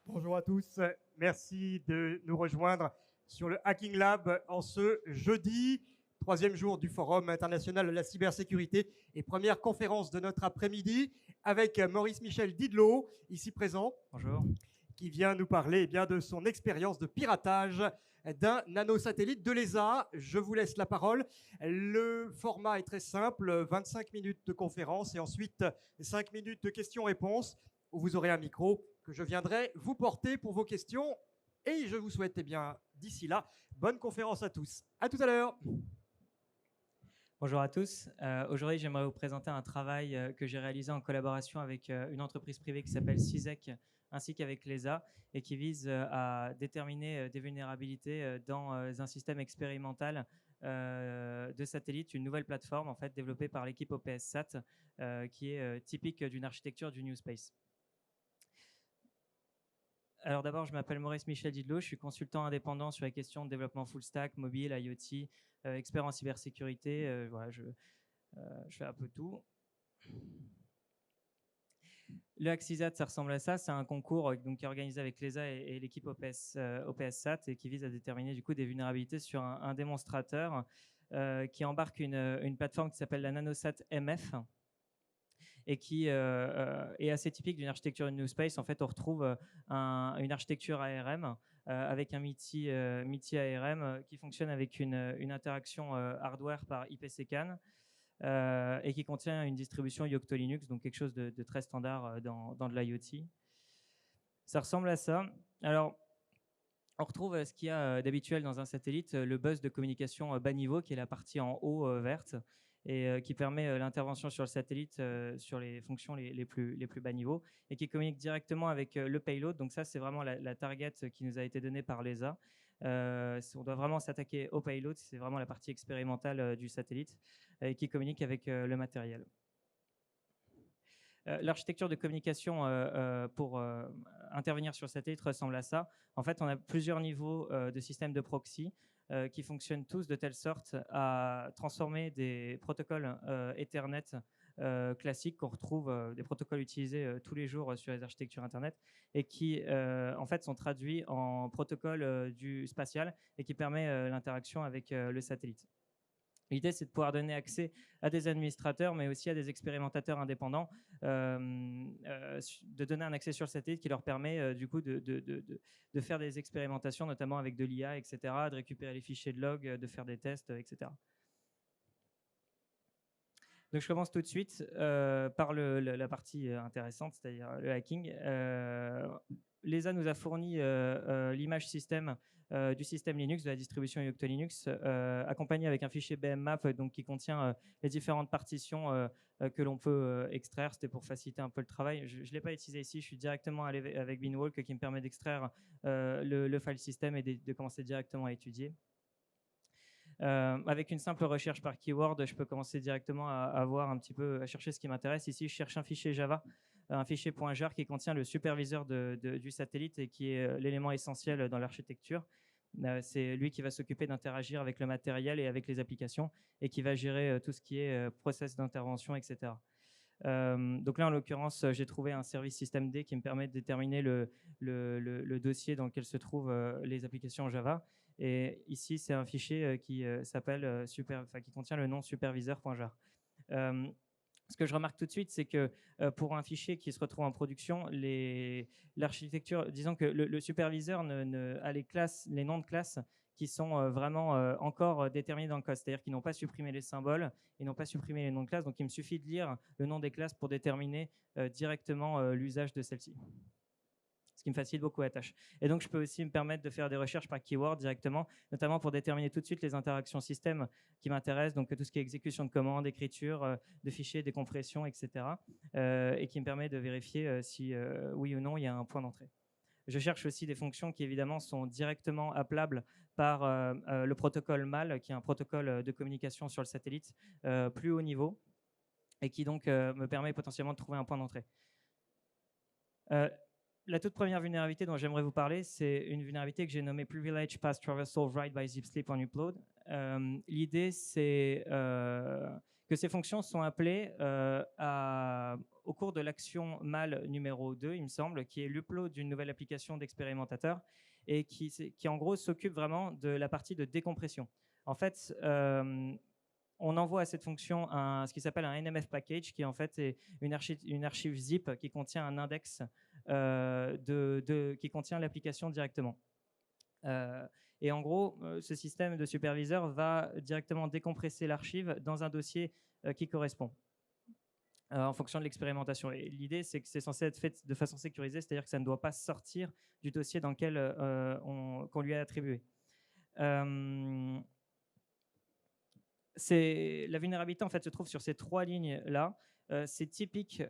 Bonjour à tous, merci de nous rejoindre sur le Hacking Lab en ce jeudi, troisième jour du Forum international de la cybersécurité et première conférence de notre après-midi avec Maurice Michel Didlot, ici présent. Bonjour. Qui vient nous parler de son expérience de piratage d'un nanosatellite de l'ESA. Je vous laisse la parole. Le format est très simple, 25 minutes de conférence et ensuite 5 minutes de questions-réponses où vous aurez un micro que je viendrai vous porter pour vos questions. Et je vous souhaite d'ici là, bonne conférence à tous. À tout à l'heure. Bonjour à tous. Aujourd'hui, j'aimerais vous présenter un travail que j'ai réalisé en collaboration avec une entreprise privée qui s'appelle CISEC, ainsi qu'avec l'ESA, et qui vise à déterminer des vulnérabilités dans un système expérimental de satellite, une nouvelle plateforme en fait développée par l'équipe OPSSat, qui est typique d'une architecture du New Space. Alors d'abord, je m'appelle Maurice Michel Didlot, je suis consultant indépendant sur les questions de développement full stack, mobile, IoT, expert en cybersécurité. Voilà, je fais un peu tout. Le Hacksisat, ça ressemble à ça. C'est un concours donc, qui est organisé avec l'ESA et l'équipe OPSSat et qui vise à déterminer du coup, des vulnérabilités sur un démonstrateur qui embarque une plateforme qui s'appelle la NanoSat MF et qui est assez typique d'une architecture New Space. En fait, on retrouve une architecture ARM avec un MIDI ARM qui fonctionne avec une interaction hardware par IPC-CAN. Et qui contient une distribution Yocto Linux, donc quelque chose de très standard dans de l'IoT. Ça ressemble à ça. Alors, on retrouve ce qu'il y a d'habituel dans un satellite, le bus de communication bas niveau, qui est la partie en haut verte, et qui permet l'intervention sur le satellite sur les fonctions les plus bas niveau, et qui communique directement avec le payload. Donc ça, c'est vraiment la target qui nous a été donnée par l'ESA. On doit vraiment s'attaquer au payload, c'est vraiment la partie expérimentale du satellite, et qui communique avec le matériel. L'architecture de communication pour intervenir sur le satellite ressemble à ça. En fait, on a plusieurs niveaux de systèmes de proxy qui fonctionnent tous de telle sorte à transformer des protocoles Ethernet classiques qu'on retrouve, des protocoles utilisés tous les jours sur les architectures Internet et qui, en fait, sont traduits en protocole du spatial et qui permet l'interaction avec le satellite. L'idée, c'est de pouvoir donner accès à des administrateurs, mais aussi à des expérimentateurs indépendants, de donner un accès sur le satellite qui leur permet du coup de faire des expérimentations, notamment avec de l'IA, etc., de récupérer les fichiers de log, de faire des tests, etc. Donc, je commence tout de suite par la partie intéressante, c'est-à-dire le hacking. L'ESA nous a fourni l'image système du système Linux, de la distribution Yocto Linux, accompagné avec un fichier BMMap donc, qui contient les différentes partitions que l'on peut extraire. C'était pour faciliter un peu le travail. Je ne l'ai pas utilisé ici, je suis directement allé avec Beanwalk qui me permet d'extraire le file system et de commencer directement à étudier. Avec une simple recherche par keyword, je peux commencer directement à voir un petit peu, à chercher ce qui m'intéresse. Ici, je cherche un fichier Java, un fichier .jar qui contient le superviseur du satellite et qui est l'élément essentiel dans l'architecture. C'est lui qui va s'occuper d'interagir avec le matériel et avec les applications et qui va gérer tout ce qui est process d'intervention, etc. Donc là, en l'occurrence, j'ai trouvé un service systemd qui me permet de déterminer le dossier dans lequel se trouvent les applications Java. Et ici, c'est un fichier qui s'appelle qui contient le nom superviseur.jar. Ce que je remarque tout de suite, c'est que pour un fichier qui se retrouve en production, l'architecture, disons que le superviseur a les noms de classes qui sont vraiment encore déterminés dans le code, c'est-à-dire qu'ils n'ont pas supprimé les symboles, ils n'ont pas supprimé les noms de classes, donc il me suffit de lire le nom des classes pour déterminer directement l'usage de celle-ci, ce qui me facilite beaucoup la tâche. Et donc, je peux aussi me permettre de faire des recherches par keyword directement, notamment pour déterminer tout de suite les interactions système qui m'intéressent, donc tout ce qui est exécution de commandes, écriture de fichiers, décompression, etc. Et qui me permet de vérifier si oui ou non il y a un point d'entrée. Je cherche aussi des fonctions qui, évidemment, sont directement appelables par le protocole MAL, qui est un protocole de communication sur le satellite plus haut niveau et qui donc me permet potentiellement de trouver un point d'entrée. La toute première vulnérabilité dont j'aimerais vous parler, c'est une vulnérabilité que j'ai nommée Privilege Path Traversal Write by Zip Sleep on Upload. L'idée, c'est que ces fonctions sont appelées au cours de l'action mâle numéro 2, il me semble, qui est l'upload d'une nouvelle application d'expérimentateur et qui en gros s'occupe vraiment de la partie de décompression. En fait, on envoie à cette fonction ce qui s'appelle un NMF package, qui en fait est une archive zip qui contient un index qui contient l'application directement. Et en gros, ce système de superviseur va directement décompresser l'archive dans un dossier qui correspond en fonction de l'expérimentation. Et l'idée, c'est que c'est censé être fait de façon sécurisée, c'est-à-dire que ça ne doit pas sortir du dossier dans lequel qu'on lui a attribué. La vulnérabilité en fait se trouve sur ces 3 lignes-là. C'est typique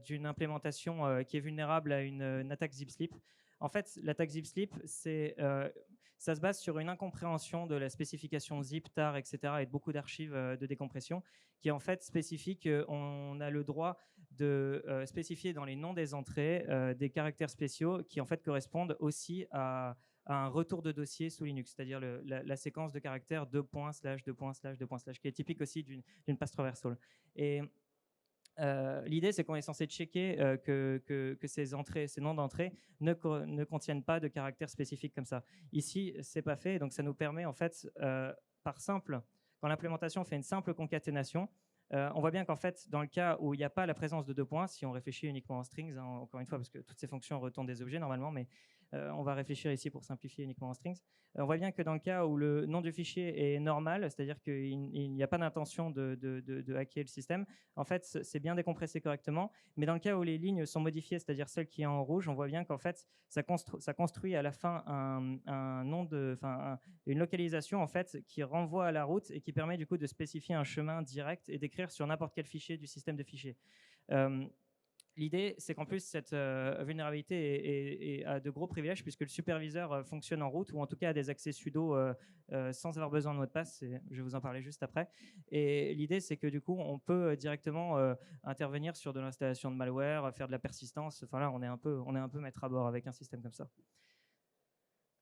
d'une implémentation qui est vulnérable à une attaque zip slip. En fait, l'attaque zip slip, ça se base sur une incompréhension de la spécification zip, tar, etc. et de beaucoup d'archives de décompression qui en fait spécifie qu'on a le droit de spécifier dans les noms des entrées des caractères spéciaux qui en fait correspondent aussi à un retour de dossier sous Linux, c'est-à-dire la séquence de caractères 2 points, /, 2 points, /, 2 points, /, qui est typique aussi d'une passe traversal. Et l'idée, c'est qu'on est censé checker que ces entrées, ces noms d'entrée ne contiennent pas de caractères spécifiques comme ça. Ici, c'est pas fait, donc ça nous permet en fait, quand l'implémentation fait une simple concaténation, on voit bien qu'en fait, dans le cas où il n'y a pas la présence de 2 points, si on réfléchit uniquement en strings, hein, encore une fois, parce que toutes ces fonctions retournent des objets normalement, mais on va réfléchir ici pour simplifier uniquement en strings. On voit bien que dans le cas où le nom du fichier est normal, c'est-à-dire qu'il n'y a pas d'intention de hacker le système, en fait, c'est bien décompressé correctement. Mais dans le cas où les lignes sont modifiées, c'est-à-dire celle qui est en rouge, on voit bien qu'en fait, ça construit à la fin une localisation en fait, qui renvoie à la route et qui permet du coup de spécifier un chemin direct et d'écrire sur n'importe quel fichier du système de fichiers. L'idée, c'est qu'en plus, cette vulnérabilité a de gros privilèges puisque le superviseur fonctionne en route ou en tout cas a des accès sudo sans avoir besoin de mot de passe. Je vais vous en parler juste après. Et l'idée, c'est que du coup, on peut directement intervenir sur de l'installation de malware, faire de la persistance. Enfin là, on est un peu maître à bord avec un système comme ça.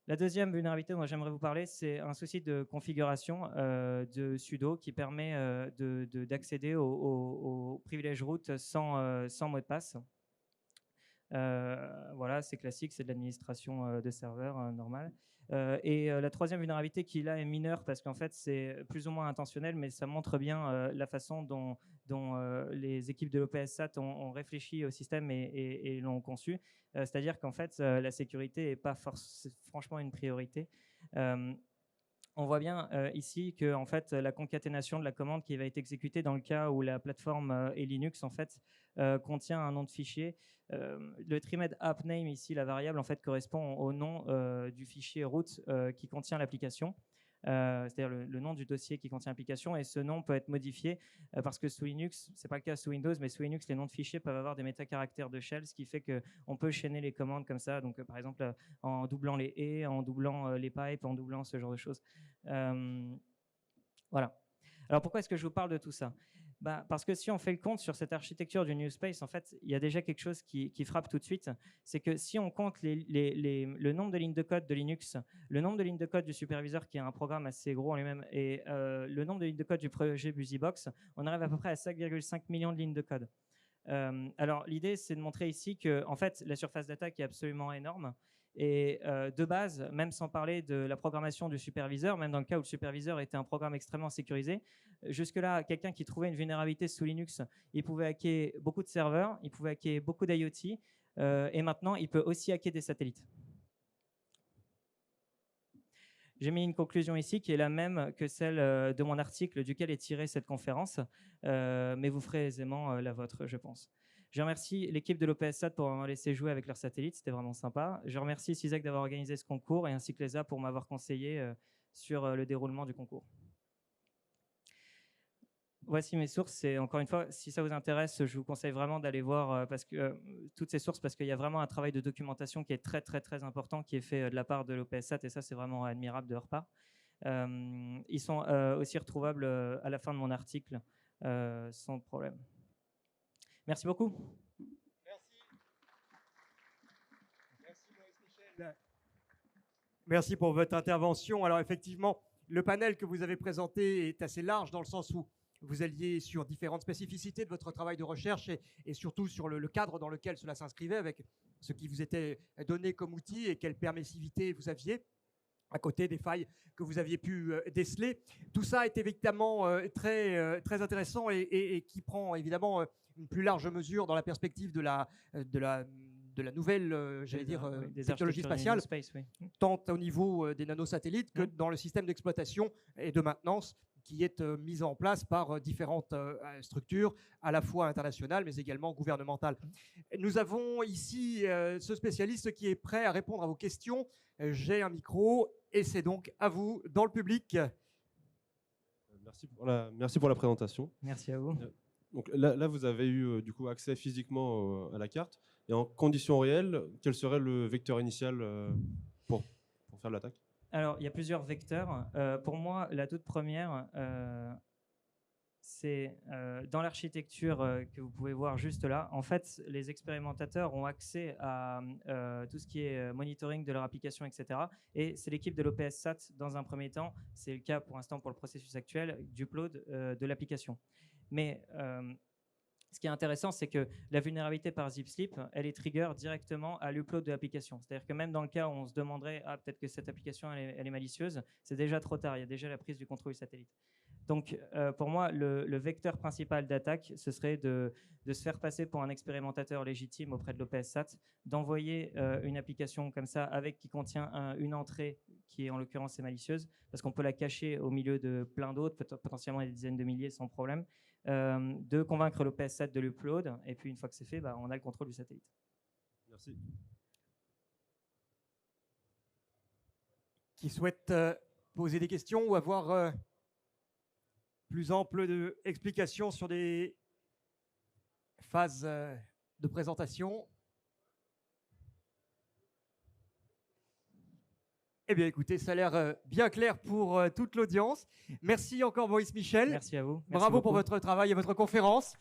La deuxième vulnérabilité dont j'aimerais vous parler, c'est un souci de configuration de sudo qui permet d'accéder au privilège root sans mot de passe. Voilà, c'est classique, c'est de l'administration de serveur normal. Et la troisième vulnérabilité qui là est mineure parce qu'en fait c'est plus ou moins intentionnel, mais ça montre bien la façon dont les équipes de l'OPSSAT ont réfléchi au système et l'ont conçu. C'est-à-dire qu'en fait la sécurité n'est pas franchement une priorité. On voit bien ici que en fait, la concaténation de la commande qui va être exécutée dans le cas où la plateforme est Linux en fait, contient un nom de fichier. Le trimed app name ici, la variable en fait correspond au nom du fichier root qui contient l'application. C'est-à-dire le nom du dossier qui contient l'application, et ce nom peut être modifié parce que sous Linux, c'est pas le cas sous Windows, mais sous Linux, les noms de fichiers peuvent avoir des métacaractères de shell, ce qui fait qu'on peut chaîner les commandes comme ça, donc par exemple en doublant les et, en doublant les pipes, en doublant ce genre de choses. Voilà. Alors pourquoi est-ce que je vous parle de tout ça ? Parce que si on fait le compte sur cette architecture du New Space, en fait, il y a déjà quelque chose qui frappe tout de suite. C'est que si on compte le nombre de lignes de code de Linux, le nombre de lignes de code du superviseur, qui est un programme assez gros en lui-même, et le nombre de lignes de code du projet BusyBox, on arrive à peu près à 5,5 millions de lignes de code. Alors l'idée, c'est de montrer ici que en fait, la surface d'attaque est absolument énorme. Et de base, même sans parler de la programmation du superviseur, même dans le cas où le superviseur était un programme extrêmement sécurisé, jusque-là, quelqu'un qui trouvait une vulnérabilité sous Linux, il pouvait hacker beaucoup de serveurs, il pouvait hacker beaucoup d'IoT, et maintenant, il peut aussi hacker des satellites. J'ai mis une conclusion ici qui est la même que celle de mon article duquel est tirée cette conférence, mais vous ferez aisément la vôtre, je pense. Je remercie l'équipe de l'OPSSAT pour m'avoir laissé jouer avec leurs satellites, c'était vraiment sympa. Je remercie CISAC d'avoir organisé ce concours et ainsi que l'ESA pour m'avoir conseillé sur le déroulement du concours. Voici mes sources, et encore une fois, si ça vous intéresse, je vous conseille vraiment d'aller voir toutes ces sources, parce qu'il y a vraiment un travail de documentation qui est très très très important, qui est fait de la part de l'OPSSAT, et ça c'est vraiment admirable de leur part. Ils sont aussi retrouvables à la fin de mon article, sans problème. Merci beaucoup. Merci Maurice Michel. Merci pour votre intervention. Alors effectivement, le panel que vous avez présenté est assez large dans le sens où vous alliez sur différentes spécificités de votre travail de recherche et surtout sur le cadre dans lequel cela s'inscrivait, avec ce qui vous était donné comme outil et quelle permissivité vous aviez, à côté des failles que vous aviez pu déceler. Tout ça est évidemment très intéressant et qui prend évidemment une plus large mesure dans la perspective de la nouvelle, des technologie architectures spatiale, space, oui. tant au niveau des nanosatellites que dans le système d'exploitation et de maintenance qui est mise en place par différentes structures, à la fois internationales mais également gouvernementales. Nous avons ici ce spécialiste qui est prêt à répondre à vos questions. J'ai un micro et c'est donc à vous, dans le public. Merci pour la présentation. Merci à vous. Donc là, vous avez eu du coup accès physiquement à la carte. Et en conditions réelles, quel serait le vecteur initial pour faire l'attaque? Alors, il y a plusieurs vecteurs. Pour moi, la toute première, c'est dans l'architecture que vous pouvez voir juste là. En fait, les expérimentateurs ont accès à tout ce qui est monitoring de leur application, etc. Et c'est l'équipe de l'OPSSat, dans un premier temps, c'est le cas pour l'instant pour le processus actuel, d'upload de l'application. Mais ce qui est intéressant, c'est que la vulnérabilité par ZipSlip, elle est trigger directement à l'upload de l'application. C'est-à-dire que même dans le cas où on se demanderait « Ah, peut-être que cette application, elle est malicieuse », c'est déjà trop tard, il y a déjà la prise du contrôle du satellite. Donc, pour moi, le vecteur principal d'attaque, ce serait de se faire passer pour un expérimentateur légitime auprès de l'OPSSat, d'envoyer une application comme ça qui contient une entrée qui, en l'occurrence, est malicieuse, parce qu'on peut la cacher au milieu de plein d'autres, potentiellement des dizaines de milliers sans problème, de convaincre l'OPSSat de l'upload, et puis une fois que c'est fait, on a le contrôle du satellite. Merci. Qui souhaite poser des questions ou avoir plus ample d'explications sur des phases de présentation? Eh bien, écoutez, ça a l'air bien clair pour toute l'audience. Merci encore, Maurice Michel. Merci à vous. Merci Bravo beaucoup. pour votre travail et votre conférence.